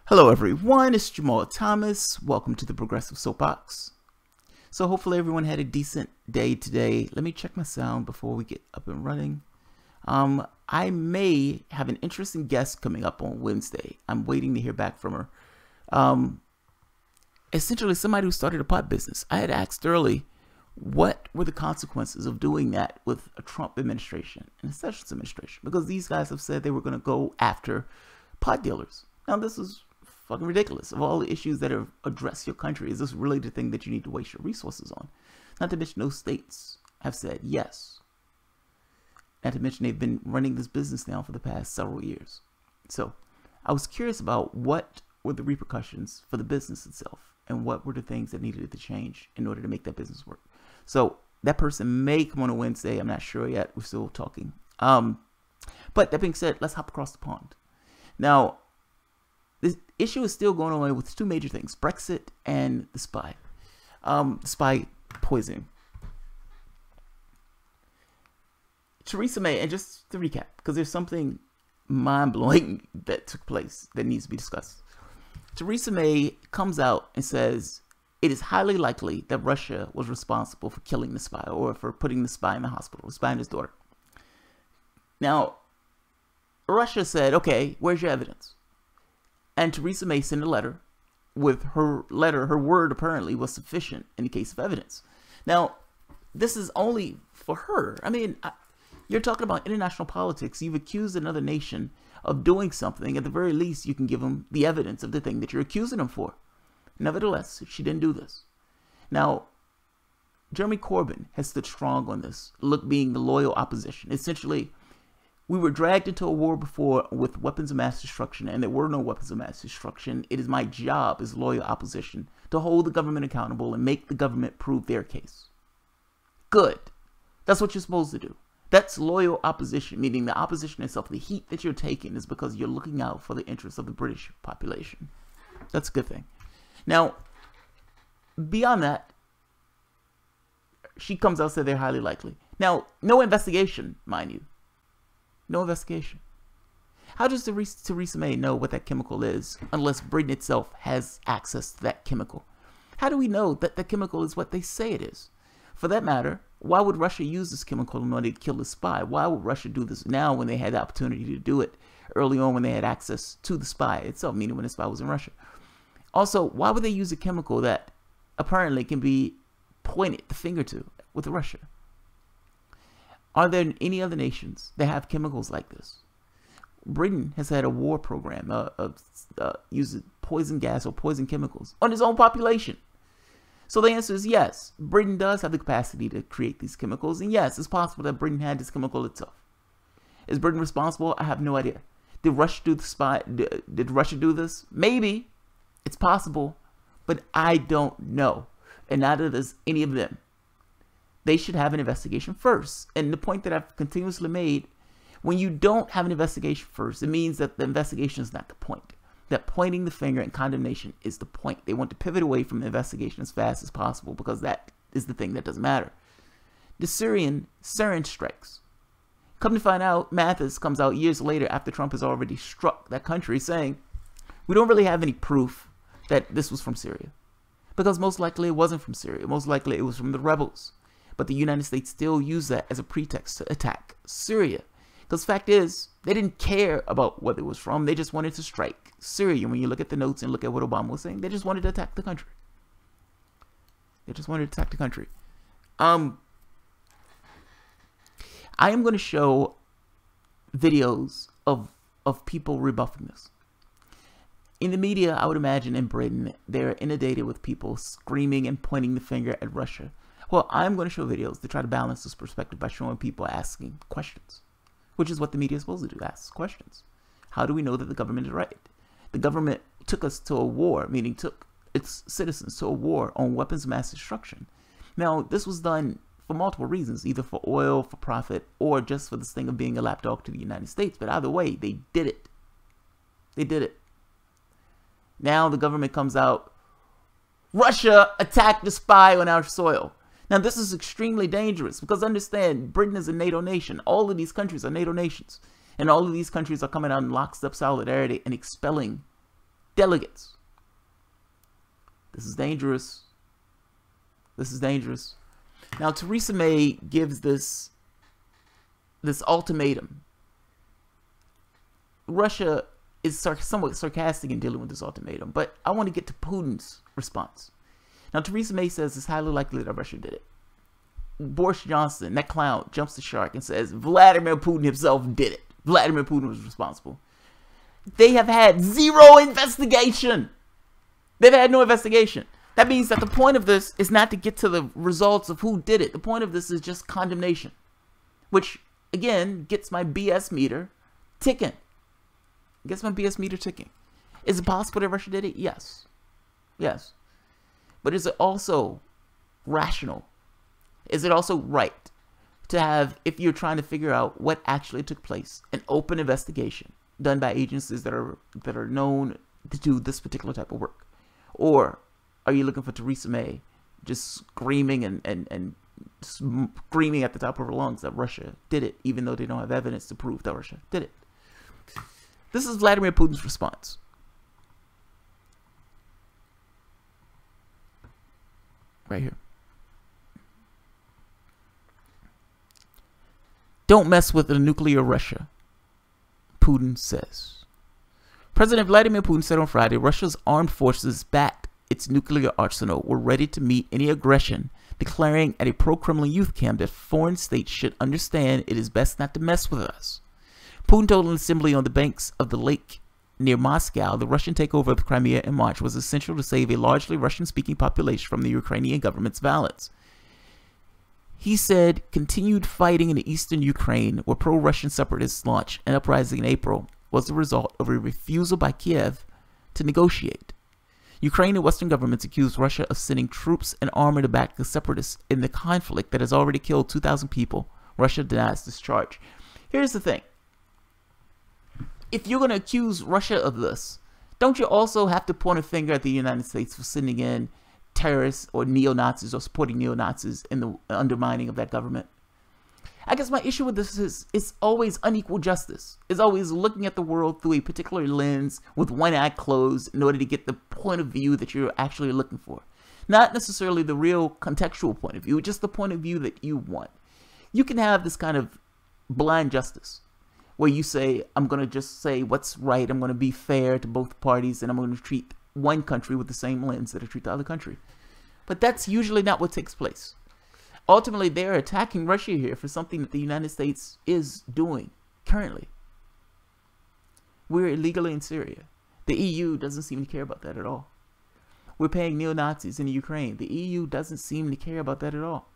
Hello everyone, it's Jamal Thomas. Welcome to the Progressive Soapbox. So hopefully everyone had a decent day today. Let me check my sound before we get up and running. I may have an interesting guest coming up on Wednesday. I'm waiting to hear back from her. Essentially somebody who started a pot business. I had asked early, what were the consequences of doing that with a Trump administration and a Sessions administration? Because these guys have said they were going to go after pot dealers. Now this is fucking ridiculous. Of all the issues that have addressed your country, is this really the thing that you need to waste your resources on? Not to mention those states have said yes. Not to mention they've been running this business now for the past several years. So I was curious about what were the repercussions for the business itself and what were the things that needed to change in order to make that business work. So that person may come on a Wednesday. I'm not sure yet. We're still talking. But that being said, let's hop across the pond. Now, this issue is still going on with two major things: Brexit and the spy. Spy poisoning. Theresa May, and just to recap, because there's something mind-blowing that took place that needs to be discussed. Theresa May comes out and says it is highly likely that Russia was responsible for killing the spy, or for putting the spy in the hospital, the spy and his daughter. Now, Russia said, okay, where's your evidence? And Theresa May sent a letter. With her letter, her word apparently was sufficient in the case of evidence. Now, this is only for her. I mean, you're talking about international politics. You've accused another nation of doing something. At the very least, you can give them the evidence of the thing that you're accusing them for. Nevertheless, she didn't do this. Now, Jeremy Corbyn has stood strong on this, being the loyal opposition. Essentially, we were dragged into a war before with weapons of mass destruction, and there were no weapons of mass destruction. It is my job as loyal opposition to hold the government accountable and make the government prove their case. Good. That's what you're supposed to do. That's loyal opposition, meaning the opposition itself. The heat that you're taking is because you're looking out for the interests of the British population. That's a good thing. Now, beyond that, she comes out and said they're highly likely. Now, no investigation, mind you. No investigation. How does Theresa May know what that chemical is unless Britain itself has access to that chemical? How do we know that the chemical is what they say it is? For that matter, why would Russia use this chemical in order to kill the spy? Why would Russia do this now when they had the opportunity to do it early on, when they had access to the spy itself, meaning when the spy was in Russia? Also, why would they use a chemical that apparently can be pointed the finger to with Russia? Are there any other nations that have chemicals like this? Britain has had a war program of using poison gas or poison chemicals on its own population. So the answer is yes. Britain does have the capacity to create these chemicals. And yes, it's possible that Britain had this chemical itself. Is Britain responsible? I have no idea. Did Russia do the spy? Did Russia do this? Maybe. It's possible. But I don't know. And neither does any of them. They should have an investigation first. And the point that I've continuously made, when you don't have an investigation first, it means that the investigation is not the point. That pointing the finger and condemnation is the point. They want to pivot away from the investigation as fast as possible because that is the thing that doesn't matter. The sarin strikes. Come to find out, Mathis comes out years later after Trump has already struck that country saying, we don't really have any proof that this was from Syria. Because most likely it wasn't from Syria. Most likely it was from the rebels. But the United States still used that as a pretext to attack Syria. Because the fact is, they didn't care about what it was from. They just wanted to strike Syria. When you look at the notes and look at what Obama was saying, they just wanted to attack the country. They just wanted to attack the country. I am going to show videos of people rebuffing this. In the media, I would imagine in Britain, they're inundated with people screaming and pointing the finger at Russia. Well, I'm going to show videos to try to balance this perspective by showing people asking questions, which is what the media is supposed to do, ask questions. How do we know that the government is right? The government took us to a war, meaning took its citizens to a war on weapons of mass destruction. Now, this was done for multiple reasons, either for oil, for profit, or just for this thing of being a lapdog to the United States. But either way, they did it. They did it. Now the government comes out, Russia attacked the spy on our soil. Now, this is extremely dangerous because understand, Britain is a NATO nation. All of these countries are NATO nations. And all of these countries are coming out in lockstep solidarity and expelling delegates. This is dangerous. This is dangerous. Now, Theresa May gives this ultimatum. Russia is somewhat sarcastic in dealing with this ultimatum, but I want to get to Putin's response. Now, Theresa May says it's highly likely that Russia did it. Boris Johnson, that clown, jumps the shark and says Vladimir Putin himself did it. Vladimir Putin was responsible. They have had zero investigation. They've had no investigation. That means that the point of this is not to get to the results of who did it. The point of this is just condemnation, which, again, gets my BS meter ticking. Gets my BS meter ticking. Is it possible that Russia did it? Yes. Yes. But is it also rational? Is it also right to have, if you're trying to figure out what actually took place, an open investigation done by agencies that are known to do this particular type of work? Or are you looking for Theresa May just screaming and screaming at the top of her lungs that Russia did it, even though they don't have evidence to prove that Russia did it? This is Vladimir Putin's response. Right here. Don't mess with a nuclear Russia, Putin says. President Vladimir Putin said on Friday Russia's armed forces backed its nuclear arsenal were ready to meet any aggression, declaring at a pro-Kremlin youth camp that foreign states should understand it is best not to mess with us. Putin told an assembly on the banks of the lake near Moscow the Russian takeover of Crimea in March was essential to save a largely Russian-speaking population from the Ukrainian government's violence. He said continued fighting in the eastern Ukraine, where pro-Russian separatists launched an uprising in April, was the result of a refusal by Kiev to negotiate. Ukraine and Western governments accused Russia of sending troops and armor to back the separatists in the conflict that has already killed 2,000 people. Russia denies this charge. Here's the thing. If you're going to accuse Russia of this, don't you also have to point a finger at the United States for sending in terrorists or neo-Nazis or supporting neo-Nazis in the undermining of that government? I guess my issue with this is it's always unequal justice. It's always looking at the world through a particular lens with one eye closed in order to get the point of view that you're actually looking for. Not necessarily the real contextual point of view, just the point of view that you want. You can have this kind of blind justice where you say, I'm going to just say what's right, I'm going to be fair to both parties, and I'm going to treat one country with the same lens that I treat the other country. But that's usually not what takes place. Ultimately, they're attacking Russia here for something that the United States is doing currently. We're illegally in Syria. The EU doesn't seem to care about that at all. We're paying neo-Nazis in Ukraine. The EU doesn't seem to care about that at all.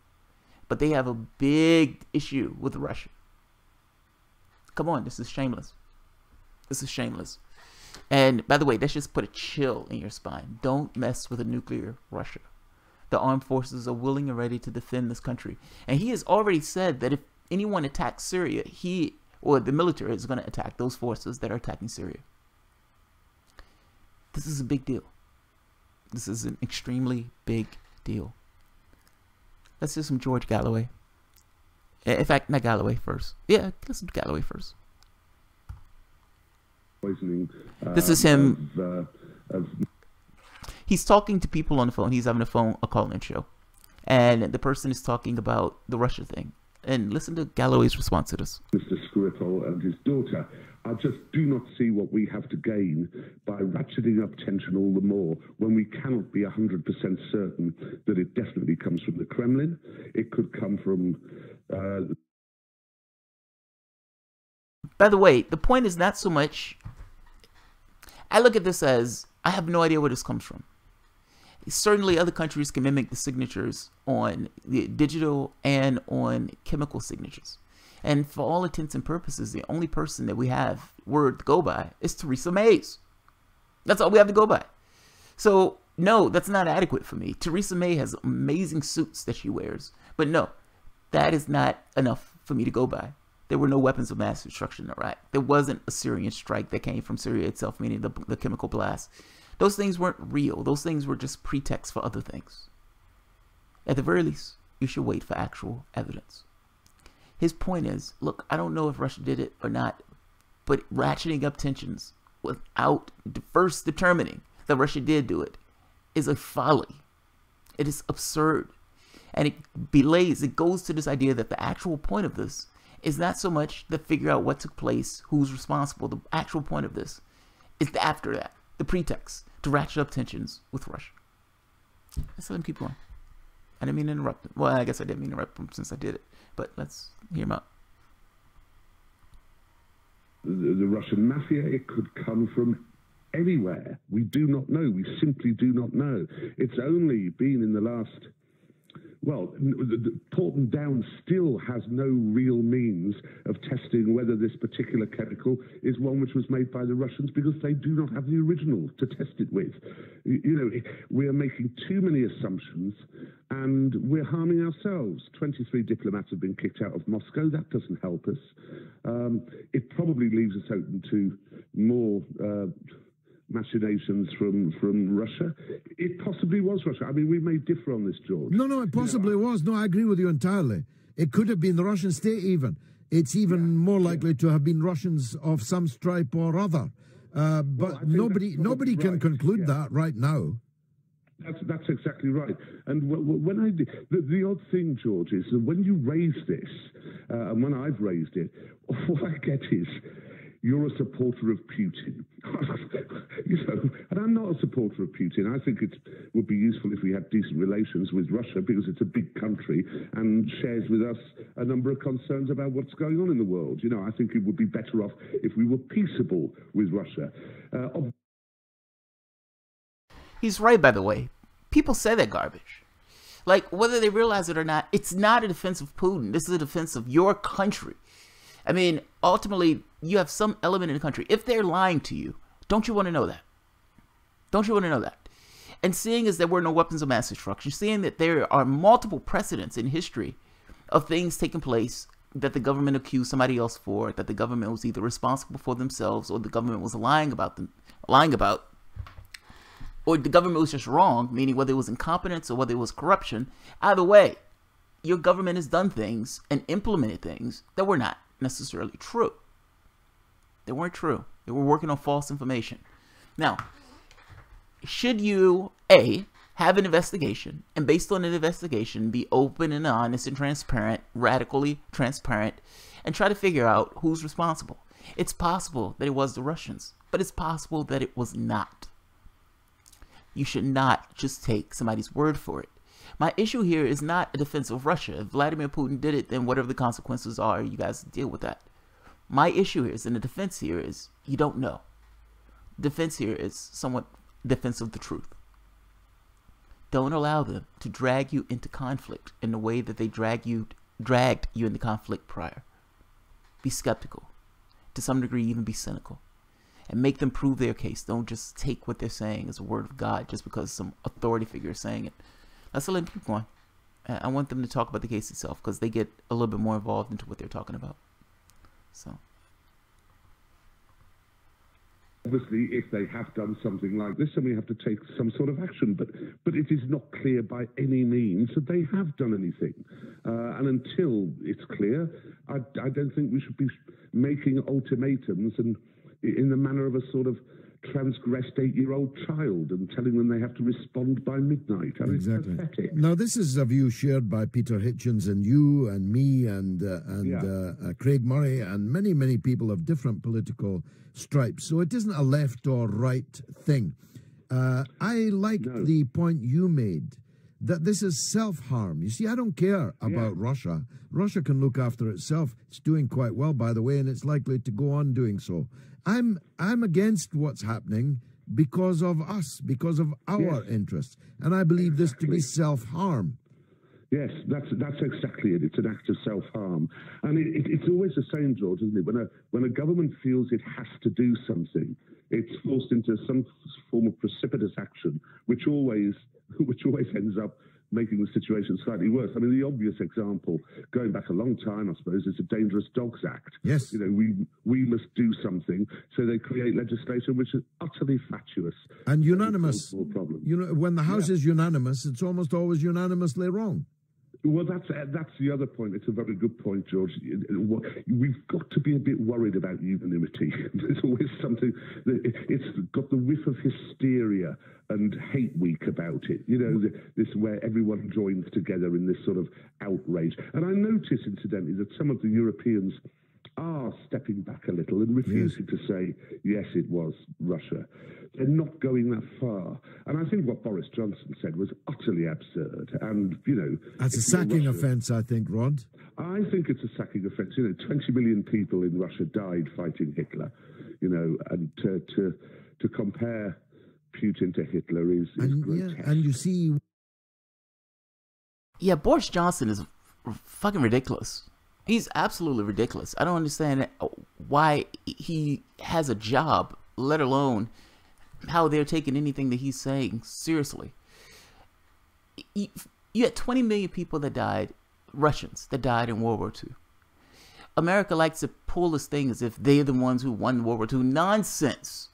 But they have a big issue with Russia. Come on, this is shameless. This is shameless. And by the way, let's just put a chill in your spine. Don't mess with a nuclear Russia. The armed forces are willing and ready to defend this country. And he has already said that if anyone attacks Syria, he or the military is going to attack those forces that are attacking Syria. This is a big deal. This is an extremely big deal. Let's do some George Galloway. In fact, not Galloway first. Yeah, let's do Galloway first. This is him. He's talking to people on the phone. He's having a call-in show. And the person is talking about the Russia thing. And listen to Galloway's response to this. Mr. Skripal and his daughter, I just do not see what we have to gain by ratcheting up tension all the more when we cannot be 100% certain that it definitely comes from the Kremlin. It could come from... By the way, the point is not so much... I look at this as, I have no idea where this comes from. Certainly other countries can mimic the signatures on the digital and on chemical signatures. And for all intents and purposes, the only person that we have word to go by is Theresa May's. That's all we have to go by. So, no, that's not adequate for me. Theresa May has amazing suits that she wears. But no, that is not enough for me to go by. There were no weapons of mass destruction in Iraq. There wasn't a Syrian strike that came from Syria itself, meaning the chemical blast. Those things weren't real. Those things were just pretext for other things. At the very least, you should wait for actual evidence. His point is, look, I don't know if Russia did it or not, but ratcheting up tensions without first determining that Russia did do it is a folly. It is absurd. And it goes to this idea that the actual point of this is not so much to figure out what took place, who's responsible. The actual point of this is after that, the pretext to ratchet up tensions with Russia. Let's let him keep going. I didn't mean to interrupt him. Well, I guess I didn't mean to interrupt him since I did it. But let's hear him out. The Russian mafia, it could come from anywhere. We do not know. We simply do not know. It's only been in the last... Well, Porton Down still has no real means of testing whether this particular chemical is one which was made by the Russians, because they do not have the original to test it with. You know, we are making too many assumptions and we're harming ourselves. 23 diplomats have been kicked out of Moscow. That doesn't help us. It probably leaves us open to more... machinations from Russia. It possibly was Russia. I mean, we may differ on this, George. No, it possibly was. No, I agree with you entirely. It could have been the Russian state even. It's even more likely to have been Russians of some stripe or other. But nobody can conclude that right now. That's exactly right. And when I did, the odd thing, George, is that when you raise this, and when I've raised it, all I get is, you're a supporter of Putin. You know, and I'm not a supporter of Putin. I think it would be useful if we had decent relations with Russia, because it's a big country and shares with us a number of concerns about what's going on in the world. You know, I think it would be better off if we were peaceable with Russia. He's right, by the way. People say that garbage. Like, whether they realize it or not, it's not a defense of Putin. This is a defense of your country. I mean, ultimately, you have some element in the country. If they're lying to you, don't you want to know that? Don't you want to know that? And seeing as there were no weapons of mass destruction, seeing that there are multiple precedents in history of things taking place that the government accused somebody else for, that the government was either responsible for themselves or the government was lying about, or the government was just wrong, meaning whether it was incompetence or whether it was corruption. Either way, your government has done things and implemented things that were not necessarily true. They weren't true. They were working on false information. Now, should you, A, have an investigation, and based on an investigation, be open and honest and transparent, radically transparent, and try to figure out who's responsible? It's possible that it was the Russians, but it's possible that it was not. You should not just take somebody's word for it. My issue here is not a defense of Russia. If Vladimir Putin did it, then whatever the consequences are, you guys deal with that. My issue here is, and the defense here is, you don't know. Defense here is somewhat defense of the truth. Don't allow them to drag you into conflict in the way that they dragged you into conflict prior. Be skeptical. To some degree, even be cynical. And make them prove their case. Don't just take what they're saying as a word of God just because some authority figure is saying it. Let's let them keep going. I want them to talk about the case itself, because they get a little bit more involved into what they're talking about. So, obviously, if they have done something like this, then we have to take some sort of action. But it is not clear by any means that they have done anything. And until it's clear, I don't think we should be making ultimatums and in the manner of a sort of transgressed 8-year-old child and telling them they have to respond by midnight. I mean, exactly. It's pathetic. Now, this is a view shared by Peter Hitchens and you and me and Craig Murray and many, many people of different political stripes. So it isn't a left or right thing. I like the point you made, that this is self-harm. You see, I don't care about Russia. Russia can look after itself. It's doing quite well, by the way, and it's likely to go on doing so. I'm against what's happening because of us, because of our interests. And I believe this to be self-harm. Yes, that's exactly it. It's an act of self-harm. And it's always the same, George, isn't it? When a government feels it has to do something, it's forced into some form of precipitous action, which always ends up making the situation slightly worse. I mean, the obvious example, going back a long time, I suppose, is the Dangerous Dogs Act. Yes. You know, we must do something, so they create legislation which is utterly fatuous. And unanimous. Problem. You know, when the House is unanimous, it's almost always unanimously wrong. Well, that's the other point. It's a very good point, George. We've got to be a bit worried about unanimity. There's always something. It's got the whiff of hysteria and hate week about it. You know, this where everyone joins together in this sort of outrage. And I notice, incidentally, that some of the Europeans are stepping back a little and refusing to say, yes, it was Russia. They're not going that far. And I think what Boris Johnson said was utterly absurd. And, you know... That's a sacking offence, I think, Rod. I think it's a sacking offence. You know, 20 million people in Russia died fighting Hitler, you know, and to compare Putin to Hitler is grotesque. Yeah, and you see... Yeah, Boris Johnson is fucking ridiculous. He's absolutely ridiculous. I don't understand why he has a job, let alone how they're taking anything that he's saying seriously. You had 20 million people that died, Russians, that died in World War II. America likes to pull this thing as if they're the ones who won World War II. Nonsense.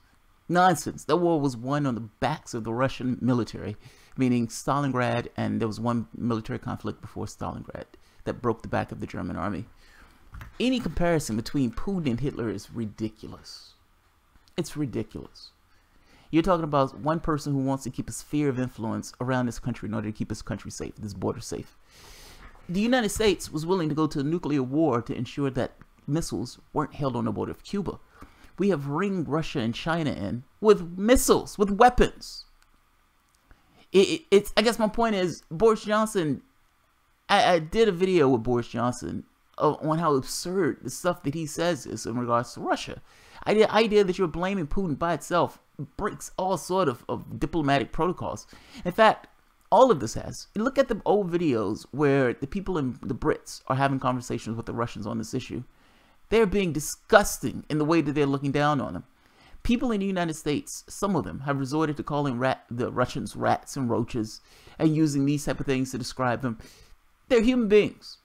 Nonsense. That war was won on the backs of the Russian military, meaning Stalingrad, and there was one military conflict before Stalingrad that broke the back of the German army. Any comparison between Putin and Hitler is ridiculous. It's ridiculous. You're talking about one person who wants to keep a sphere of influence around this country in order to keep his country safe, this border safe. The United States was willing to go to a nuclear war to ensure that missiles weren't held on the border of Cuba. We have ringed Russia and China in with missiles, with weapons. I guess my point is, Boris Johnson, I did a video with Boris Johnson on how absurd the stuff that he says is in regards to Russia. The idea that you're blaming Putin by itself breaks all sort of diplomatic protocols. In fact, all of this has. Look at the old videos where the people in the Brits are having conversations with the Russians on this issue. They're being disgusting in the way that they're looking down on them. People in the United States, some of them, have resorted to calling the Russians rats and roaches and using these type of things to describe them. They're human beings.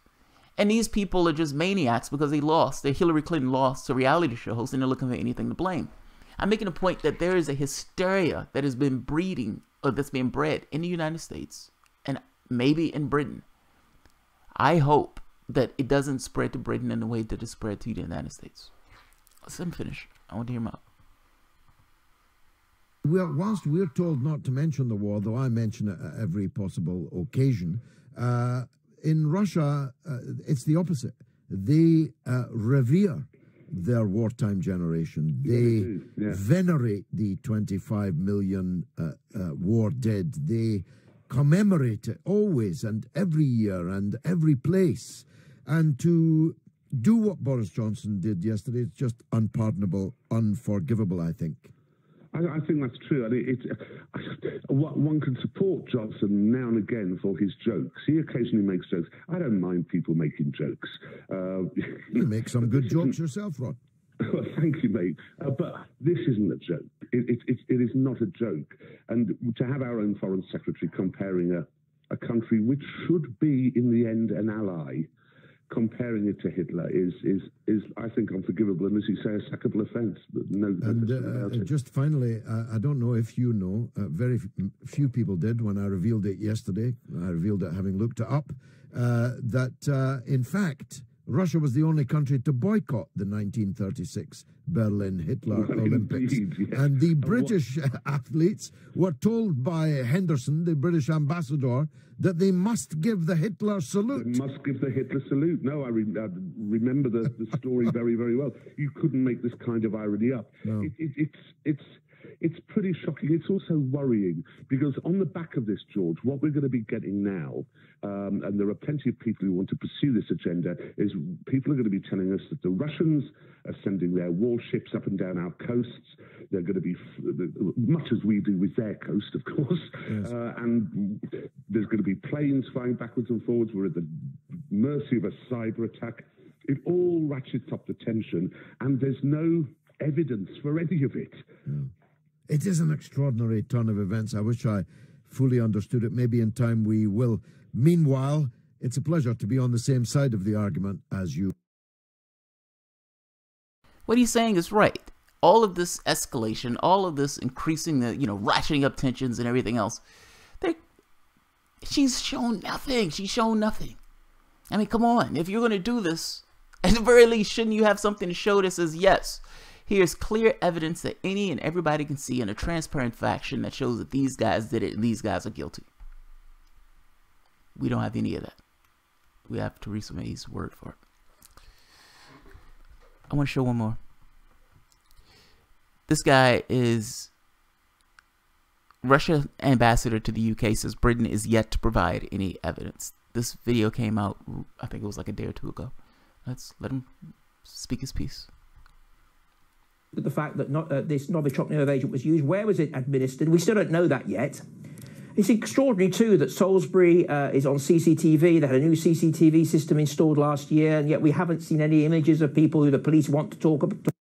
And these people are just maniacs because they lost. Hillary Clinton lost to reality shows and they're looking for anything to blame. I'm making a point that there is a hysteria that has been breeding, or that's being bred in the United States and maybe in Britain. I hope that it doesn't spread to Britain in the way that it spread to the United States. Let me finish. I want to hear him out. Well, whilst we're told not to mention the war, though I mention it at every possible occasion, in Russia, it's the opposite. They revere their wartime generation. They venerate the 25 million war dead. They commemorate it always and every year and every place. And to do what Boris Johnson did yesterday, it's just unpardonable, unforgivable, I think. I think that's true. One can support Johnson now and again for his jokes. He occasionally makes jokes. I don't mind people making jokes. You make some good jokes yourself, Rod. Well, thank you, mate. But this isn't a joke. It is not a joke. And to have our own foreign secretary comparing a country which should be, in the end, an ally, comparing it to Hitler is I think, unforgivable, and as you say, a sackable offence. And just finally, I don't know if you know, very few people did when I revealed it yesterday. I revealed it having looked it up, that in fact, Russia was the only country to boycott the 1936 Berlin Hitler Olympics. Indeed, yes. And the British athletes were told by Henderson, the British ambassador, that they must give the Hitler salute. They must give the Hitler salute. No, I remember the story very, very well. You couldn't make this kind of irony up. No. It's pretty shocking. It's also worrying because on the back of this, George, what we're going to be getting now, and there are plenty of people who want to pursue this agenda, is people are going to be telling us that the Russians are sending their warships up and down our coasts. They're going to be, much as we do with their coast, of course, yes. And there's going to be planes flying backwards and forwards. We're at the mercy of a cyber attack. It all ratchets up the tension, and there's no evidence for any of it. Yeah. It is an extraordinary turn of events. I wish I fully understood it. Maybe in time we will. Meanwhile, it's a pleasure to be on the same side of the argument as you. What he's saying is right. All of this escalation, all of this increasing the, ratcheting up tensions and everything else, She's shown nothing. She's shown nothing. I mean, come on. If you're going to do this, at the very least, shouldn't you have something to show that says, yes, here's clear evidence that any and everybody can see, in a transparent fashion that shows that these guys did it and these guys are guilty. We don't have any of that. We have Theresa May's word for it. I want to show one more. This guy is Russia ambassador to the UK, says Britain is yet to provide any evidence. This video came out, I think it was like a day or two ago. Let's let him speak his piece. The fact that this Novichok nerve agent was used, where was it administered? We still don't know that yet. It's extraordinary too that Salisbury is on CCTV. They had a new CCTV system installed last year, and yet we haven't seen any images of people who the police want to talk about.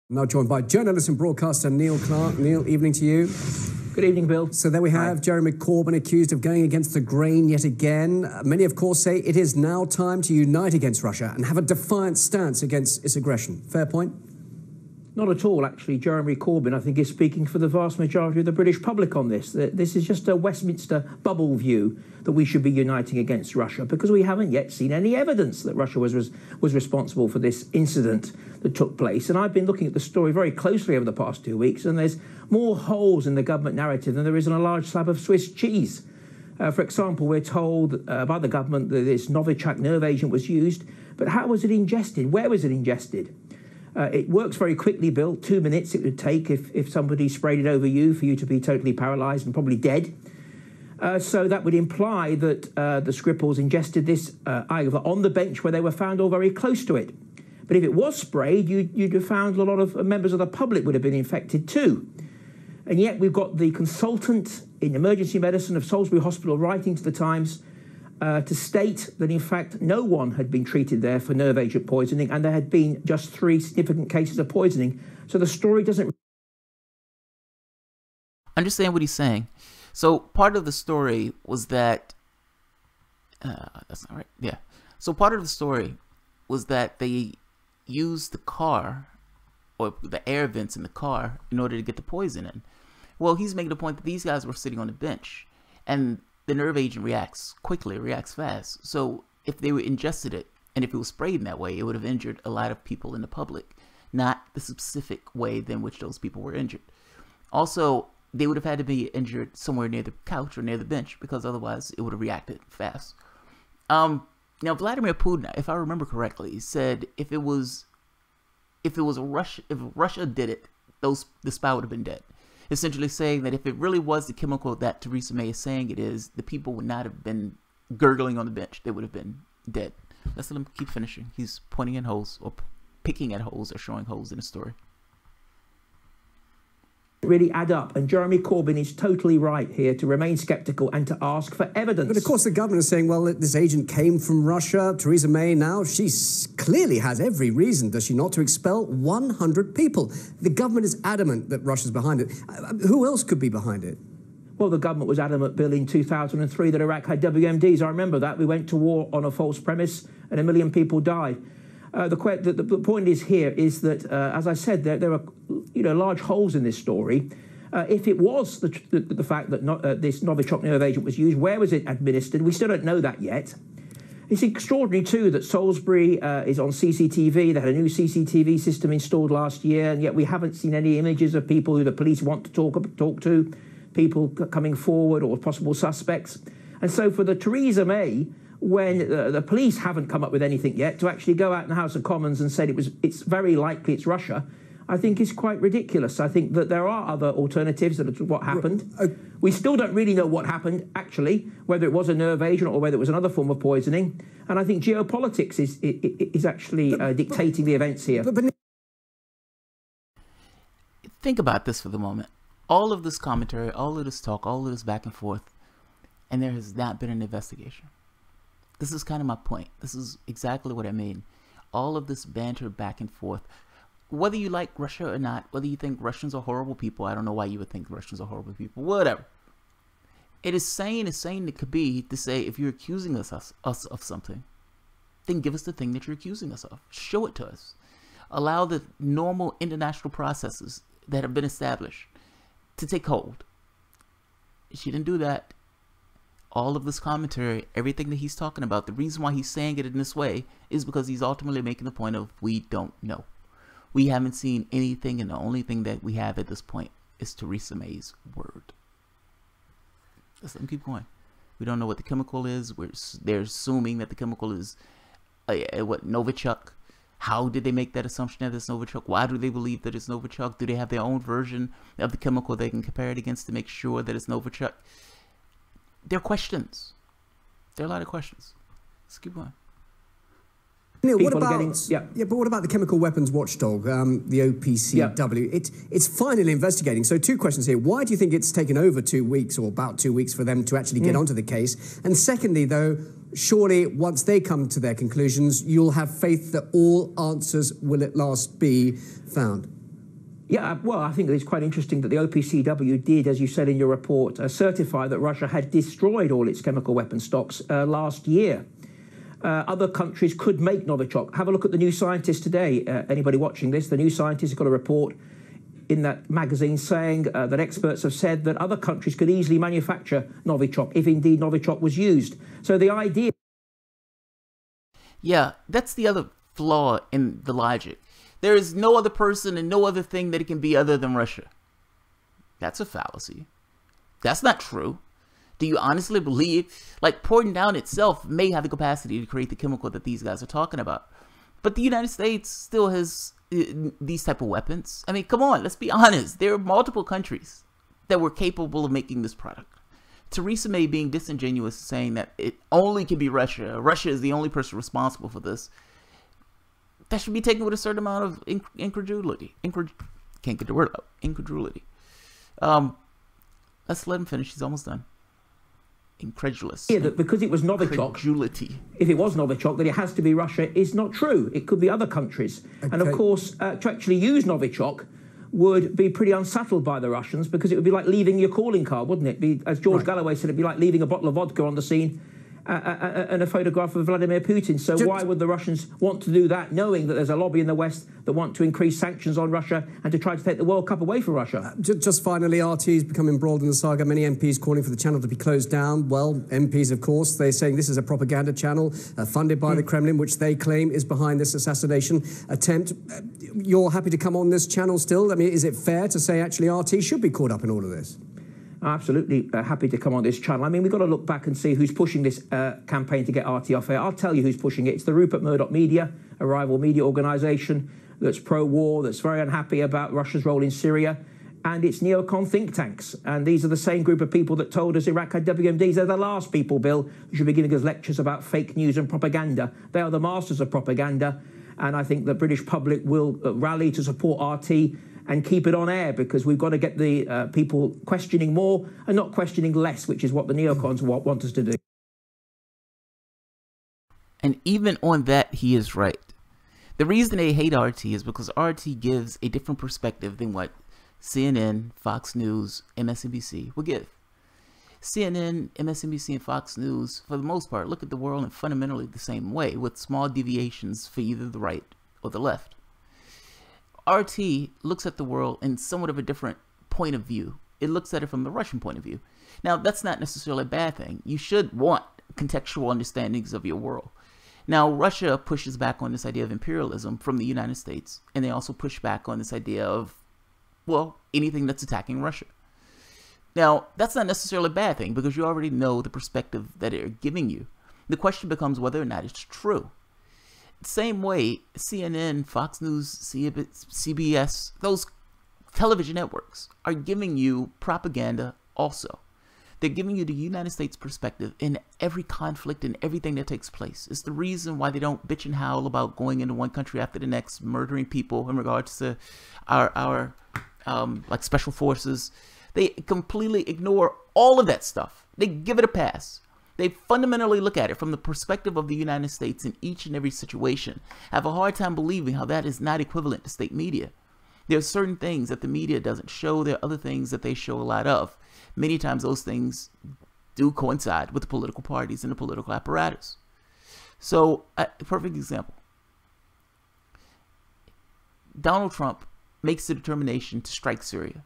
Now joined by journalist and broadcaster Neil Clark. Neil, evening to you. Good evening, Bill. So there we have Jeremy Corbyn accused of going against the grain yet again. Many, of course, say it is now time to unite against Russia and have a defiant stance against its aggression. Fair point? Not at all, actually. Jeremy Corbyn, I think, is speaking for the vast majority of the British public on this. This is just a Westminster bubble view that we should be uniting against Russia, because we haven't yet seen any evidence that Russia was responsible for this incident that took place. And I've been looking at the story very closely over the past 2 weeks, and there's more holes in the government narrative than there is in a large slab of Swiss cheese. For example, we're told by the government that this Novichok nerve agent was used, but how was it ingested? Where was it ingested? It works very quickly, Bill. 2 minutes it would take if somebody sprayed it over you for you to be totally paralysed and probably dead. So that would imply that the Skripals ingested this either on the bench where they were found or very close to it. But if it was sprayed, you'd have found a lot of members of the public would have been infected too. And yet we've got the consultant in emergency medicine of Salisbury Hospital writing to the Times to state that, in fact, no one had been treated there for nerve agent poisoning, and there had been just 3 significant cases of poisoning. So the story doesn't understand what he's saying. So part of the story was that that's not right. Yeah. So part of the story was that they used the car or the air vents in the car in order to get the poison in. Well, he's making the point that these guys were sitting on the bench, and the nerve agent reacts quickly, reacts fast. So if they were ingested it, and if it was sprayed in that way, it would have injured a lot of people in the public, not the specific way in which those people were injured. Also, they would have had to be injured somewhere near the couch or near the bench, because otherwise it would have reacted fast. Now, Vladimir Putin, if I remember correctly, said if Russia did it, the spy would have been dead. Essentially saying that if it really was the chemical that Theresa May is saying it is, the people would not have been gurgling on the bench. They would have been dead. Let's let him keep finishing. He's pointing at holes, or picking at holes, or showing holes in the story. really add up. And Jeremy Corbyn is totally right here to remain sceptical and to ask for evidence. But of course the government is saying, well, this agent came from Russia. Theresa May now, she clearly has every reason, does she not, to expel 100 people. The government is adamant that Russia's behind it. Who else could be behind it? Well, the government was adamant, Bill, in 2003 that Iraq had WMDs. I remember that. We went to war on a false premise and 1 million people died. The point is here is that, as I said, there are large holes in this story. If it was the fact that this Novichok nerve agent was used, where was it administered? We still don't know that yet. It's extraordinary, too, that Salisbury is on CCTV. They had a new CCTV system installed last year, and yet we haven't seen any images of people who the police want to talk to, people coming forward or possible suspects. And so for the Theresa May, when the police haven't come up with anything yet, to actually go out in the House of Commons and say it's very likely it's Russia, I think is quite ridiculous. I think that there are other alternatives to what happened. We still don't really know what happened, actually, whether it was a nerve agent or whether it was another form of poisoning. And I think geopolitics is actually dictating the events here. Think about this for the moment. All of this commentary, all of this talk, all of this back and forth, and there has not been an investigation. This is kind of my point. This is exactly what I mean. All of this banter back and forth. Whether you like Russia or not, whether you think Russians are horrible people, I don't know why you would think Russians are horrible people, whatever. It is sane as sane it could be to say, if you're accusing us of something, then give us the thing that you're accusing us of. Show it to us. Allow the normal international processes that have been established to take hold. She didn't do that. all of this commentary, everything that he's talking about, the reason why he's saying it in this way is because he's ultimately making the point of we don't know. We haven't seen anything, and the only thing that we have at this point is Theresa May's word. Let's let him keep going. We don't know what the chemical is. They're assuming that the chemical is what, Novichok. How did they make that assumption that it's Novichok? Why do they believe that it's Novichok? Do they have their own version of the chemical they can compare it against to make sure that it's Novichok? There are questions. There are a lot of questions. Let's keep going. Neil, what about, but what about the chemical weapons watchdog, the OPCW? Yeah. It's finally investigating. So 2 questions here. Why do you think it's taken over 2 weeks, or about 2 weeks, for them to actually get onto the case? And secondly, though, surely once they come to their conclusions, you'll have faith that all answers will at last be found? Yeah, well, I think it's quite interesting that the OPCW did, as you said in your report, certify that Russia had destroyed all its chemical weapon stocks last year. Other countries could make Novichok. Have a look at the New Scientist today. Anybody watching this, the New Scientist has got a report in that magazine saying that experts have said that other countries could easily manufacture Novichok if indeed Novichok was used. So the idea... Yeah, that's the other flaw in the logic. There is no other person and no other thing that it can be other than Russia. That's a fallacy. That's not true. Do you honestly believe, like, Portland itself may have the capacity to create the chemical that these guys are talking about, but the United States still has these type of weapons? I mean, come on, let's be honest. There are multiple countries that were capable of making this product. Theresa May being disingenuous, saying that it only can be Russia. Russia is the only person responsible for this. That should be taken with a certain amount of incredulity. Can't get the word out. Incredulity. Let's let him finish. He's almost done. Incredulous. Yeah, that because it was Novichok, Incredulity. if it was Novichok, that it has to be Russia is not true. It could be other countries. Okay. And of course, to actually use Novichok would be pretty unsettled by the Russians, because it would be like leaving your calling card, wouldn't it? Be, as George Galloway said, it'd be like leaving a bottle of vodka on the scene and a photograph of Vladimir Putin. So why would the Russians want to do that, knowing that there's a lobby in the West that want to increase sanctions on Russia and to try to take the World Cup away from Russia? Just finally, RT has become embroiled in the saga. Many MPs calling for the channel to be closed down. Well, MPs, of course, they're saying this is a propaganda channel funded by the Kremlin, which they claim is behind this assassination attempt. You're happy to come on this channel still? I mean, is it fair to say actually RT should be caught up in all of this? Absolutely happy to come on this channel. I mean, we've got to look back and see who's pushing this campaign to get RT off air. I'll tell you who's pushing it. It's the Rupert Murdoch Media, a rival media organisation that's pro-war, that's very unhappy about Russia's role in Syria, and it's neocon think tanks. And these are the same group of people that told us Iraq had WMDs. They're the last people, Bill, who should be giving us lectures about fake news and propaganda. They are the masters of propaganda, and I think the British public will rally to support RT and keep it on air, because we've got to get the people questioning more and not questioning less, which is what the neocons want us to do. And even on that, he is right. The reason they hate RT is because RT gives a different perspective than what CNN, Fox News, MSNBC will give. CNN, MSNBC, and Fox News, for the most part, look at the world in fundamentally the same way, with small deviations for either the right or the left. RT looks at the world in somewhat of a different point of view. It looks at it from the Russian point of view. Now, that's not necessarily a bad thing. You should want contextual understandings of your world. Now, Russia pushes back on this idea of imperialism from the United States, and they also push back on this idea of, well, anything that's attacking Russia. Now, that's not necessarily a bad thing, because you already know the perspective that they're giving you. The question becomes whether or not it's true. Same way, CNN, Fox News, CBS, those television networks are giving you propaganda also. They're giving you the United States perspective in every conflict and everything that takes place. It's the reason why they don't bitch and howl about going into one country after the next, murdering people in regards to our like special forces. They completely ignore all of that stuff. They give it a pass. They fundamentally look at it from the perspective of the United States in each and every situation. I have a hard time believing how that is not equivalent to state media. There are certain things that the media doesn't show. There are other things that they show a lot of. Many times those things do coincide with the political parties and the political apparatus. So, a perfect example. Donald Trump makes the determination to strike Syria.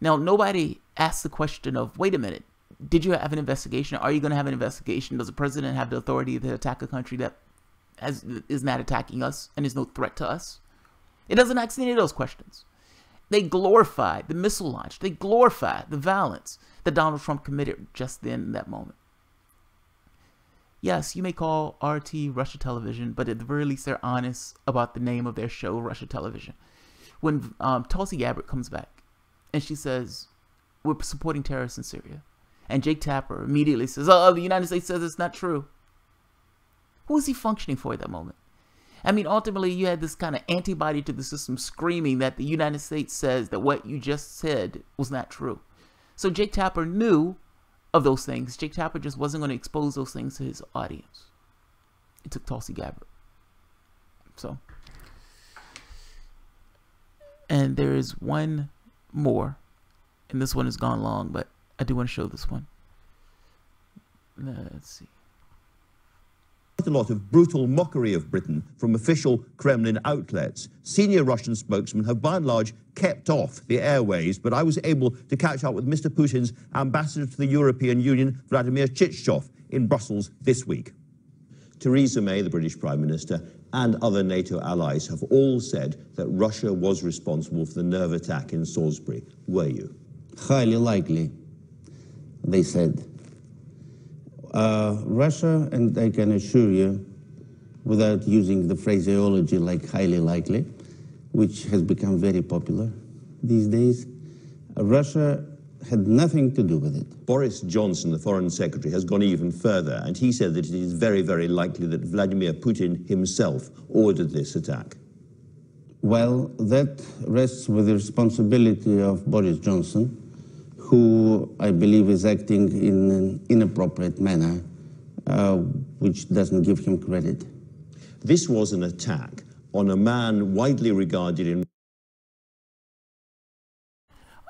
Now, nobody asks the question of, wait a minute, did you have an investigation? Are you going to have an investigation? Does the president have the authority to attack a country that is not attacking us and is no threat to us? It doesn't ask any of those questions. They glorify the missile launch. They glorify the violence that Donald Trump committed just then in that moment. Yes, you may call RT Russia Television, but at the very least they're honest about the name of their show, Russia Television. When Tulsi Gabbard comes back and she says, we're supporting terrorists in Syria, and Jake Tapper immediately says, oh, the United States says it's not true. Who is he functioning for at that moment? I mean, ultimately, you had this kind of antibody to the system screaming that the United States says that what you just said was not true. So Jake Tapper knew of those things. Jake Tapper just wasn't going to expose those things to his audience. It took Tulsi Gabbard. So, and there is one more, and this one has gone long, but I do want to show this one. Let's see. A lot of brutal mockery of Britain from official Kremlin outlets. Senior Russian spokesmen have by and large kept off the airways, but I was able to catch up with Mr. Putin's ambassador to the European Union, Vladimir Chichkov, in Brussels this week. Theresa May, the British Prime Minister, and other NATO allies have all said that Russia was responsible for the nerve attack in Salisbury. Were you? Highly likely, they said. Russia, and I can assure you, without using the phraseology like highly likely, which has become very popular these days, Russia had nothing to do with it. Boris Johnson, the Foreign Secretary, has gone even further, and he said that it is very, very likely that Vladimir Putin himself ordered this attack. Well, that rests with the responsibility of Boris Johnson, who I believe is acting in an inappropriate manner, which doesn't give him credit. This was an attack on a man widely regarded in...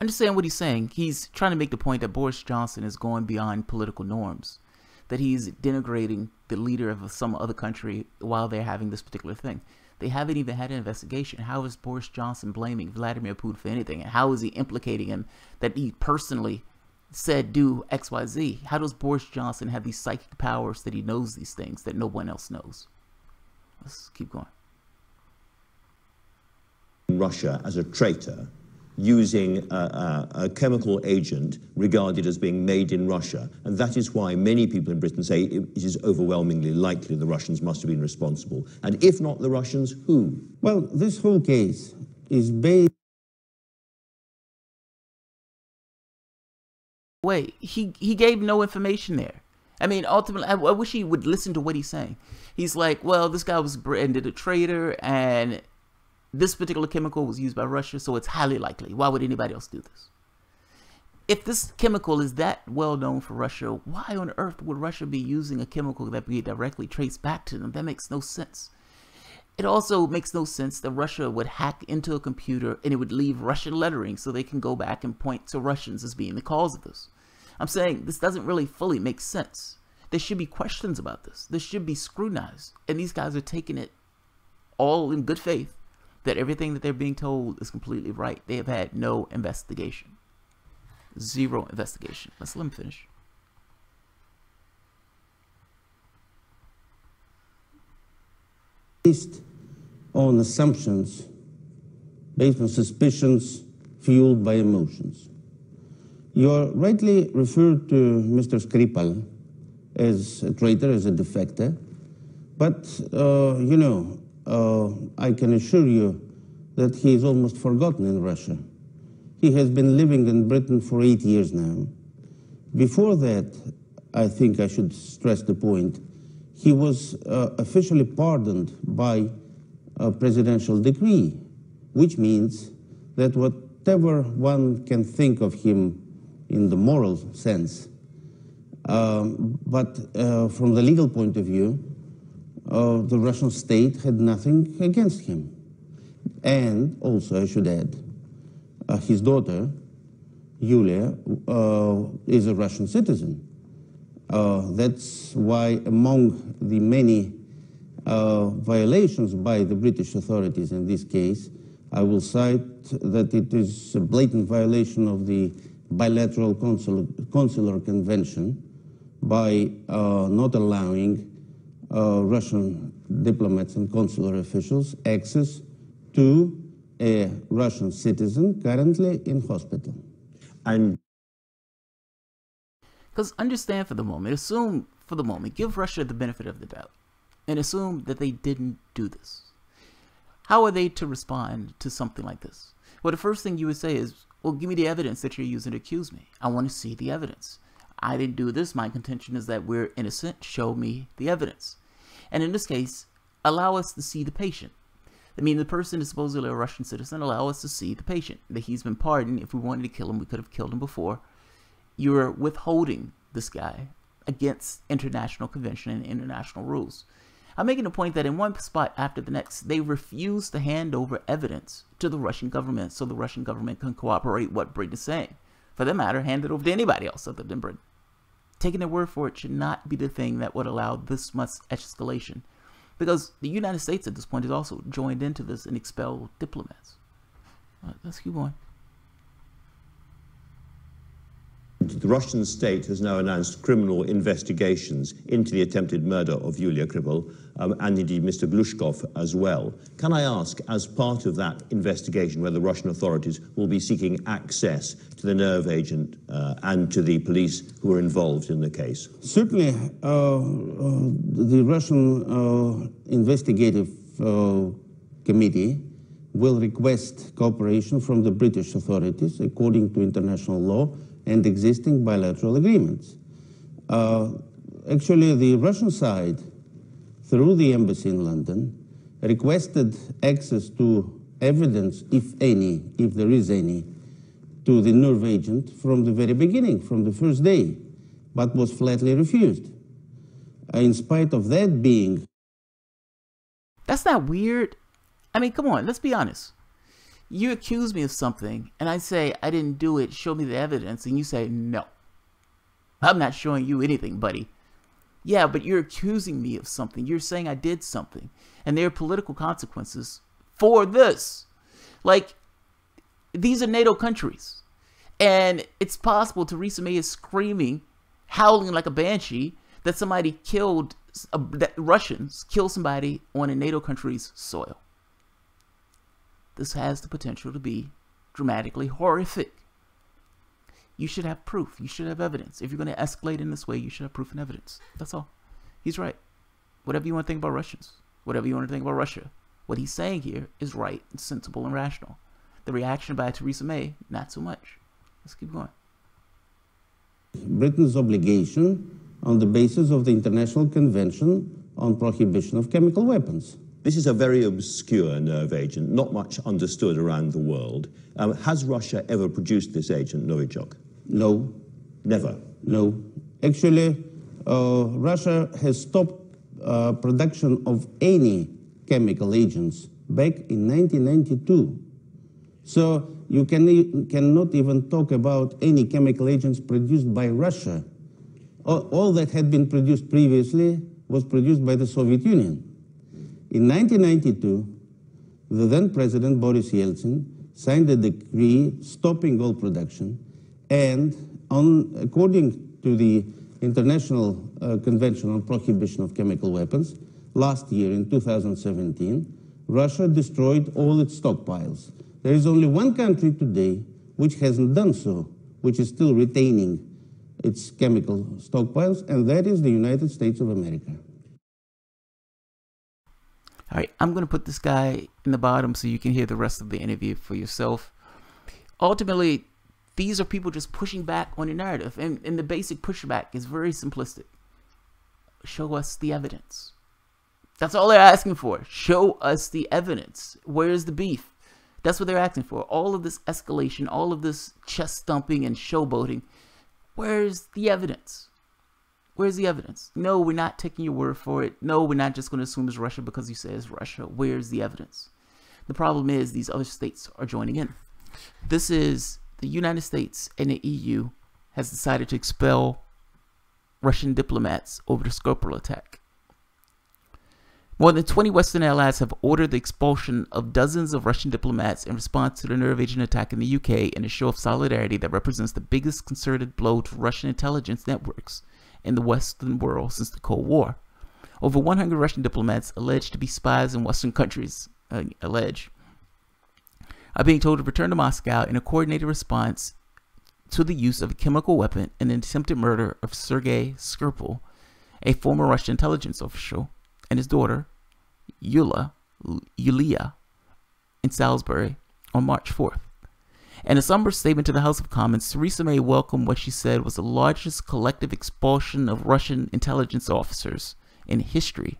Understand what he's saying. He's trying to make the point that Boris Johnson is going beyond political norms, that he's denigrating the leader of some other country while they're having this particular thing. They haven't even had an investigation. How is Boris Johnson blaming Vladimir Putin for anything? And how is he implicating him that he personally said do X, Y, Z? How does Boris Johnson have these psychic powers that he knows these things that no one else knows? Let's keep going. Russia as a traitor, using a chemical agent regarded as being made in Russia. And that is why many people in Britain say it is overwhelmingly likely the Russians must have been responsible. And if not the Russians, who? Well, this whole case is based... Wait, he gave no information there. I mean, ultimately, I wish he would listen to what he's saying. He's like, well, this guy was branded a traitor, and this particular chemical was used by Russia, so it's highly likely. Why would anybody else do this? If this chemical is that well known for Russia, why on earth would Russia be using a chemical that we directly trace back to them? That makes no sense. It also makes no sense that Russia would hack into a computer and it would leave Russian lettering so they can go back and point to Russians as being the cause of this. I'm saying this doesn't really fully make sense. There should be questions about this. This should be scrutinized. And these guys are taking it all in good faith that everything that they're being told is completely right. They have had no investigation. Zero investigation. Let me finish. Based on assumptions, based on suspicions fueled by emotions. You rightly referred to Mr. Skripal as a traitor, as a defector, but, you know, I can assure you that he is almost forgotten in Russia. He has been living in Britain for 8 years now. Before that, I think I should stress the point, he was officially pardoned by a presidential decree, which means that whatever one can think of him in the moral sense, but from the legal point of view, the Russian state had nothing against him. And also, I should add, his daughter, Yulia, is a Russian citizen. That's why among the many violations by the British authorities in this case, I will cite that it is a blatant violation of the bilateral consular convention by not allowing Russian diplomats and consular officials access to a Russian citizen currently in hospital. And because understand for the moment, assume for the moment, give Russia the benefit of the doubt and assume that they didn't do this. How are they to respond to something like this? Well, the first thing you would say is, well, give me the evidence that you're using to accuse me. I want to see the evidence. I didn't do this. My contention is that we're innocent. Show me the evidence. And in this case, allow us to see the patient. I mean, the person is supposedly a Russian citizen. Allow us to see the patient. That he's been pardoned. If we wanted to kill him, we could have killed him before. You're withholding this guy against international convention and international rules. I'm making a point that in one spot after the next, they refuse to hand over evidence to the Russian government so the Russian government can cooperate what Britain is saying. For that matter, hand it over to anybody else other than Britain. Taking their word for it should not be the thing that would allow this much escalation. Because the United States at this point has also joined into this and expelled diplomats. Let's keep going. the Russian state has now announced criminal investigations into the attempted murder of Yulia Krypal and indeed Mr. Glushkov as well. Can I ask, as part of that investigation, whether Russian authorities will be seeking access to the nerve agent and to the police who are involved in the case? Certainly, the Russian investigative committee will request cooperation from the British authorities according to international law and existing bilateral agreements. Actually, the Russian side, through the embassy in London, requested access to evidence, if any, if there is any, to the nerve agent from the very beginning, from the first day, but was flatly refused. In spite of that being... That's not weird. I mean, come on, let's be honest. You accuse me of something, and I say, I didn't do it, show me the evidence, and you say, no. I'm not showing you anything, buddy. Yeah, but you're accusing me of something. You're saying I did something, and there are political consequences for this. Like, these are NATO countries, and it's possible Theresa May is screaming, howling like a banshee, that somebody killed, that Russians killed somebody on a NATO country's soil. This has the potential to be dramatically horrific. You should have proof. You should have evidence. If you're going to escalate in this way, you should have proof and evidence. That's all. He's right. Whatever you want to think about Russians, whatever you want to think about Russia, what he's saying here is right and sensible and rational. The reaction by Theresa May, not so much. Let's keep going. Britain's obligation on the basis of the International Convention on Prohibition of Chemical Weapons. This is a very obscure nerve agent, not much understood around the world. Has Russia ever produced this agent, Novichok? No. Never? No. Actually, Russia has stopped production of any chemical agents back in 1992. So you cannot even talk about any chemical agents produced by Russia. All that had been produced previously was produced by the Soviet Union. In 1992, the then President Boris Yeltsin signed a decree stopping all production, and according to the International Convention on Prohibition of Chemical Weapons, last year in 2017, Russia destroyed all its stockpiles. There is only one country today which hasn't done so, which is still retaining its chemical stockpiles, and that is the United States of America. All right, I'm going to put this guy in the bottom so you can hear the rest of the interview for yourself. Ultimately, these are people just pushing back on your narrative. And the basic pushback is very simplistic. Show us the evidence. That's all they're asking for. Show us the evidence. Where's the beef? That's what they're asking for. All of this escalation, all of this chest thumping and showboating. Where's the evidence? Where's the evidence? No, we're not taking your word for it. No, we're not just going to assume it's Russia because you say it's Russia. Where's the evidence? The problem is these other states are joining in. This is the United States and the EU has decided to expel Russian diplomats over the Skripal attack. More than 20 Western allies have ordered the expulsion of dozens of Russian diplomats in response to the nerve agent attack in the UK, in a show of solidarity that represents the biggest concerted blow to Russian intelligence networks in the Western world since the Cold War. Over 100 Russian diplomats alleged to be spies in Western countries, are being told to return to Moscow in a coordinated response to the use of a chemical weapon in an attempted murder of Sergei Skripal, a former Russian intelligence official, and his daughter, Yulia, in Salisbury on March 4th. In a somber statement to the House of Commons, Theresa May welcomed what she said was the largest collective expulsion of Russian intelligence officers in history.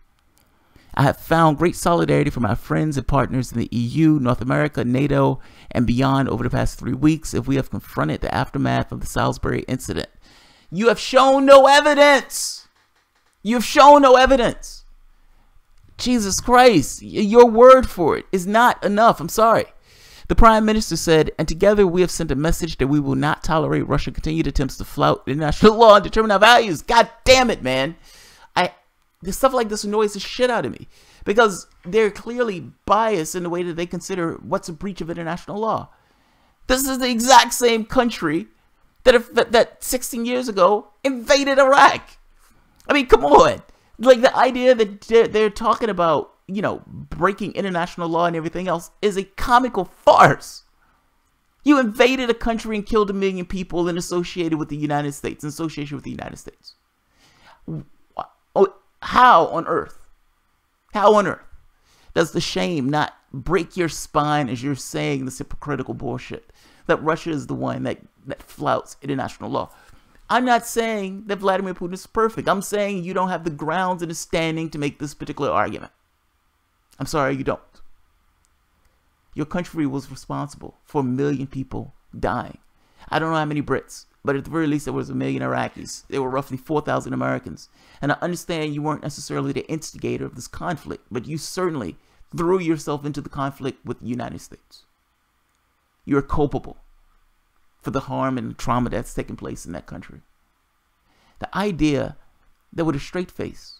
I have found great solidarity from our friends and partners in the EU, North America, NATO, and beyond over the past 3 weeks if we have confronted the aftermath of the Salisbury incident. You have shown no evidence. You have shown no evidence. Jesus Christ, your word for it is not enough. I'm sorry. The Prime Minister said, and together we have sent a message that we will not tolerate Russia's continued attempts to flout international law and determine our values. God damn it, man. This stuff like this annoys the shit out of me because they're clearly biased in the way that they consider what's a breach of international law. This is the exact same country that 16 years ago invaded Iraq. I mean, come on. Like, the idea that they're talking about, you know, breaking international law and everything else is a comical farce. You invaded a country and killed 1 million people and associated with the United States, in association with the United States. How on earth does the shame not break your spine as you're saying this hypocritical bullshit that Russia is the one that flouts international law? I'm not saying that Vladimir Putin is perfect. I'm saying you don't have the grounds and the standing to make this particular argument. I'm sorry, you don't. Your country was responsible for 1 million people dying. I don't know how many Brits, but at the very least there was 1 million Iraqis. There were roughly 4,000 Americans. And I understand you weren't necessarily the instigator of this conflict, but you certainly threw yourself into the conflict with the United States. You're culpable for the harm and the trauma that's taken place in that country. The idea that with a straight face,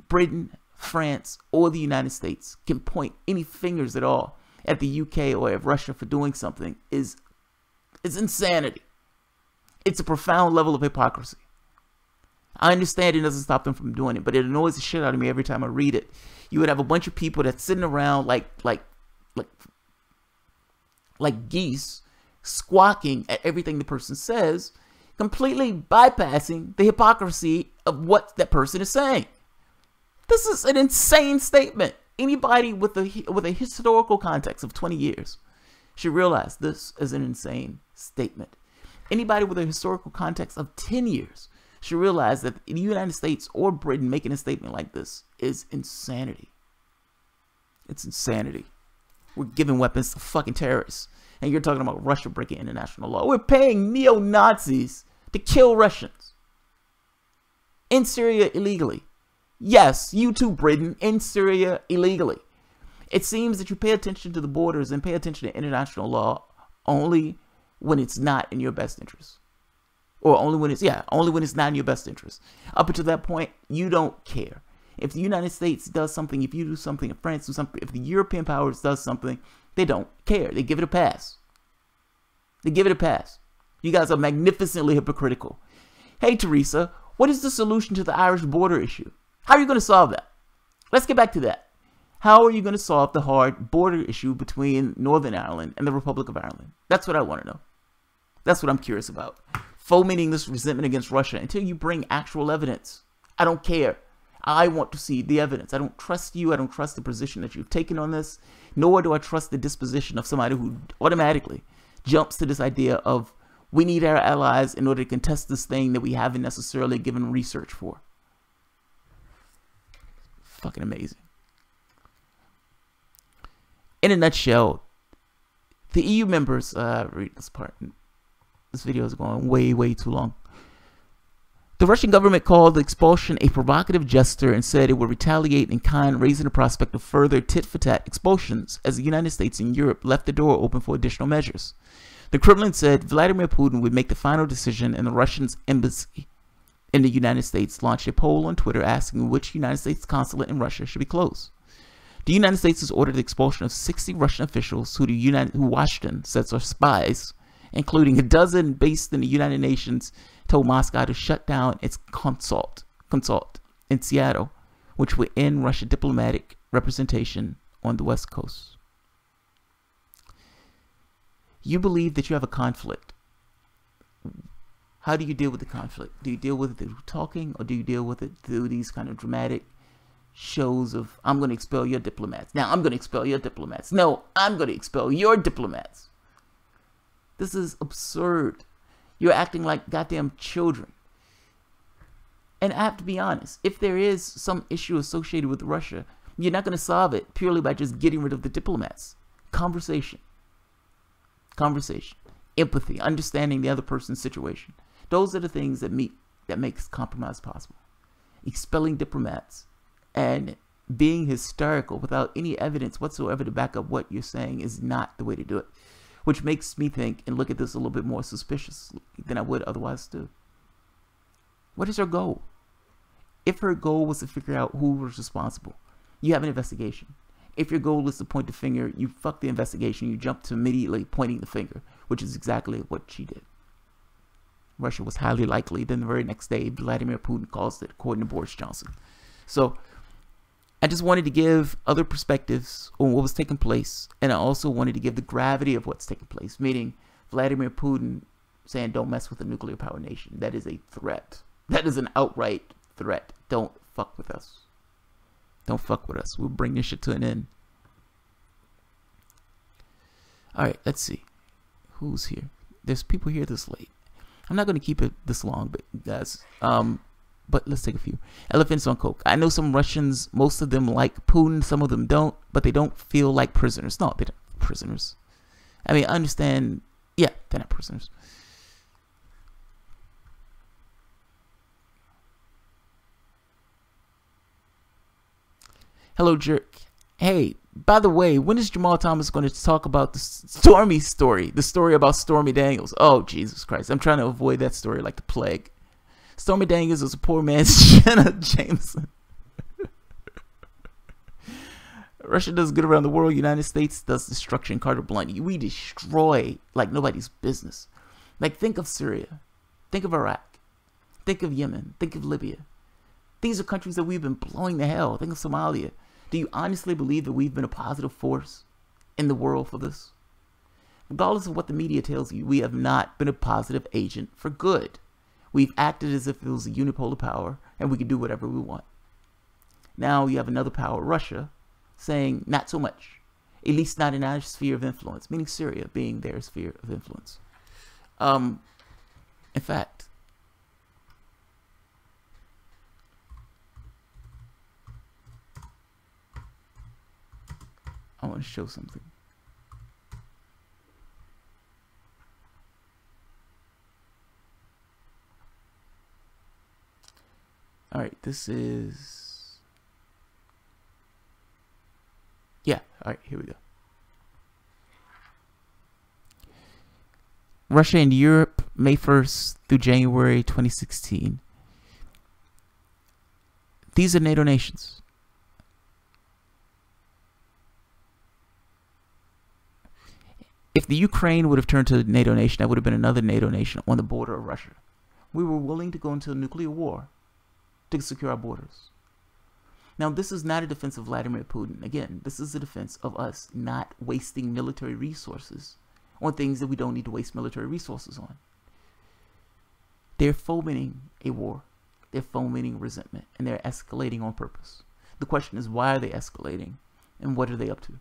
Britain, France, or the United States can point any fingers at all at the UK or at Russia for doing something is insanity. It's a profound level of hypocrisy. I understand it doesn't stop them from doing it, but it annoys the shit out of me every time I read it. You would have a bunch of people that's sitting around like geese, squawking at everything the person says, completely bypassing the hypocrisy of what that person is saying. This is an insane statement. Anybody with a historical context of 20 years should realize this is an insane statement. Anybody with a historical context of 10 years should realize that the United States or Britain making a statement like this is insanity. It's insanity. We're giving weapons to fucking terrorists. And you're talking about Russia breaking international law. We're paying neo-Nazis to kill Russians in Syria illegally. Yes, you too, Britain, in Syria illegally. It seems that you pay attention to the borders and pay attention to international law only when it's not in your best interest. Or only when it's not in your best interest. Up until that point, you don't care. If the United States does something, if you do something, if France does something, if the European powers does something, they don't care. They give it a pass. They give it a pass. You guys are magnificently hypocritical. Hey, Theresa, what is the solution to the Irish border issue? How are you going to solve that? Let's get back to that. How are you going to solve the hard border issue between Northern Ireland and the Republic of Ireland? That's what I want to know. That's what I'm curious about. Fomenting this resentment against Russia until you bring actual evidence. I don't care. I want to see the evidence. I don't trust you. I don't trust the position that you've taken on this. Nor do I trust the disposition of somebody who automatically jumps to this idea of we need our allies in order to contest this thing that we haven't necessarily given research for. Fucking amazing. In a nutshell, the EU members, read this part. This video is going way too long. The Russian government called the expulsion a provocative gesture and said it would retaliate in kind, raising the prospect of further tit-for-tat expulsions as the United States and Europe left the door open for additional measures. The Kremlin said Vladimir Putin would make the final decision in the Russian embassy in the United States launched a poll on Twitter asking which United States consulate in Russia should be closed. The United States has ordered the expulsion of 60 Russian officials who Washington says are spies, including a dozen based in the United Nations, told Moscow to shut down its consult in Seattle, which would end Russian diplomatic representation on the West Coast. You believe that you have a conflict. How do you deal with the conflict? Do you deal with it through talking, or do you deal with it through these kind of dramatic shows of, I'm going to expel your diplomats. Now I'm going to expel your diplomats. No, I'm going to expel your diplomats. This is absurd. You're acting like goddamn children. And I have to be honest, if there is some issue associated with Russia, you're not going to solve it purely by just getting rid of the diplomats. Conversation. Empathy. Understanding the other person's situation. Those are the things that makes compromise possible. Expelling diplomats and being hysterical without any evidence whatsoever to back up what you're saying is not the way to do it. Which makes me think and look at this a little bit more suspiciously than I would otherwise do. What is her goal? If her goal was to figure out who was responsible, you have an investigation. If your goal is to point the finger, you fuck the investigation. You jump to immediately pointing the finger, which is exactly what she did. Russia was highly likely. Then the very next day, Vladimir Putin calls it, according to Boris Johnson. So I just wanted to give other perspectives on what was taking place. And I also wanted to give the gravity of what's taking place, meaning Vladimir Putin saying, don't mess with a nuclear power nation. That is a threat. That is an outright threat. Don't fuck with us. Don't fuck with us. We'll bring this shit to an end. All right, let's see. Who's here? There's people here this late. I'm not going to keep it this long, but guys, but let's take a few. Elephants on coke. I know some Russians, most of them like Putin, some of them don't, but they don't feel like prisoners. No, they're not prisoners. I mean, I understand. Yeah, they're not prisoners. Hello, Jerk. Hey, by the way, when is Jamal Thomas going to talk about the Stormy story? The story about Stormy Daniels. Oh, Jesus Christ. I'm trying to avoid that story like the plague. Stormy Daniels is a poor man's Jenna Jameson. Russia does good around the world. United States does destruction. Carter Blunt. We destroy like nobody's business. Like, think of Syria. Think of Iraq. Think of Yemen. Think of Libya. These are countries that we've been blowing to hell. Think of Somalia. Do you honestly believe that we've been a positive force in the world for this? Regardless of what the media tells you, we have not been a positive agent for good. We've acted as if it was a unipolar power and we could do whatever we want. Now you have another power, Russia, saying not so much. At least not in our sphere of influence, meaning Syria being their sphere of influence. In fact, I want to show something. All right, this is... Yeah, all right, here we go. Russia and Europe, May 1st through January 2016. These are NATO nations. If the Ukraine would have turned to a NATO nation, that would have been another NATO nation on the border of Russia. We were willing to go into a nuclear war to secure our borders. Now, this is not a defense of Vladimir Putin. Again, this is a defense of us not wasting military resources on things that we don't need to waste military resources on. They're fomenting a war. They're fomenting resentment, and they're escalating on purpose. The question is, why are they escalating, and what are they up to?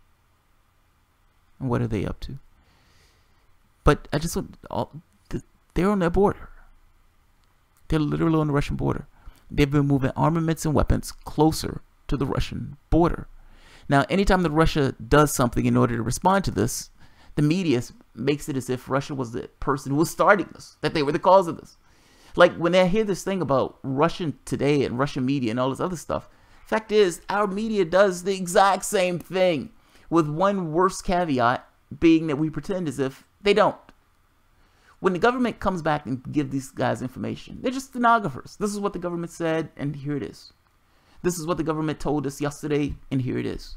And what are they up to? But I just want, they're on their border. They're literally on the Russian border. They've been moving armaments and weapons closer to the Russian border. Now, anytime that Russia does something in order to respond to this, the media makes it as if Russia was the person who was starting this, that they were the cause of this. Like, when they hear this thing about Russian Today and Russian media and all this other stuff, fact is, our media does the exact same thing, with one worse caveat being that we pretend as if they don't. When the government comes back and give these guys information, they're just stenographers. This is what the government said, and here it is. This is what the government told us yesterday, and here it is.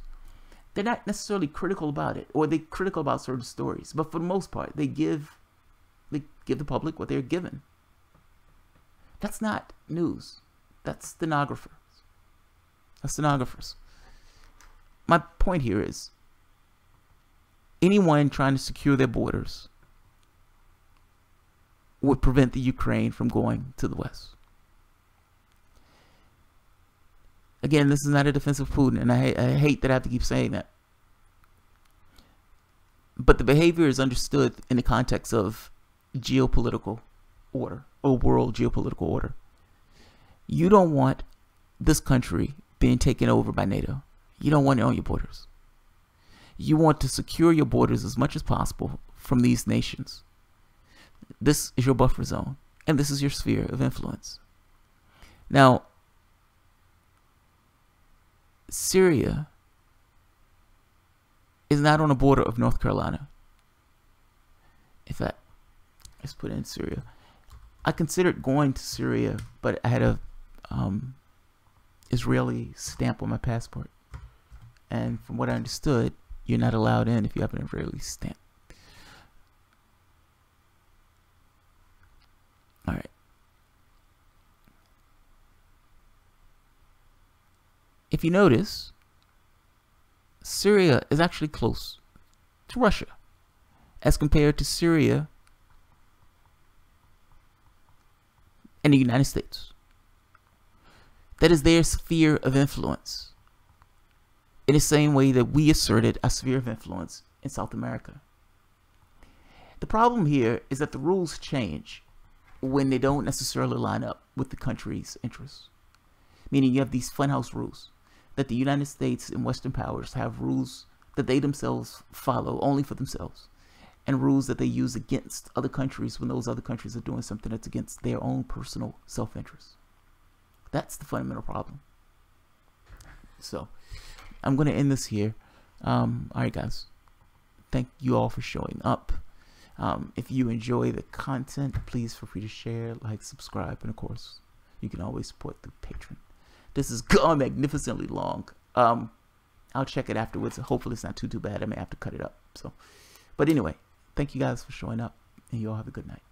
They're not necessarily critical about it, or they're critical about certain stories, but for the most part, they give the public what they're given. That's not news. That's stenographers. That's stenographers. My point here is, anyone trying to secure their borders would prevent the Ukraine from going to the West. Again, this is not a defense of Putin, and I hate that I have to keep saying that. But the behavior is understood in the context of geopolitical order, or world geopolitical order. You don't want this country being taken over by NATO. You don't want it on your borders. You want to secure your borders as much as possible from these nations. This is your buffer zone, and this is your sphere of influence. Now, Syria is not on the border of North Carolina. In fact, let's put in Syria. I considered going to Syria, but I had a Israeli stamp on my passport. And from what I understood, you're not allowed in if you have an Israeli stamp. All right. If you notice, Syria is actually close to Russia as compared to Syria and the United States. That is their sphere of influence, in the same way that we asserted a sphere of influence in South America. The problem here is that the rules change when they don't necessarily line up with the country's interests. Meaning you have these funhouse rules that the United States and Western powers have rules that they themselves follow only for themselves, and rules that they use against other countries when those other countries are doing something that's against their own personal self-interest. That's the fundamental problem. So I'm going to end this here. All right, guys. Thank you all for showing up. If you enjoy the content, please feel free to share, like, subscribe, and of course, you can always support the Patreon. This has gone magnificently long. I'll check it afterwards. Hopefully it's not too bad. I may have to cut it up. But anyway, thank you guys for showing up, and you all have a good night.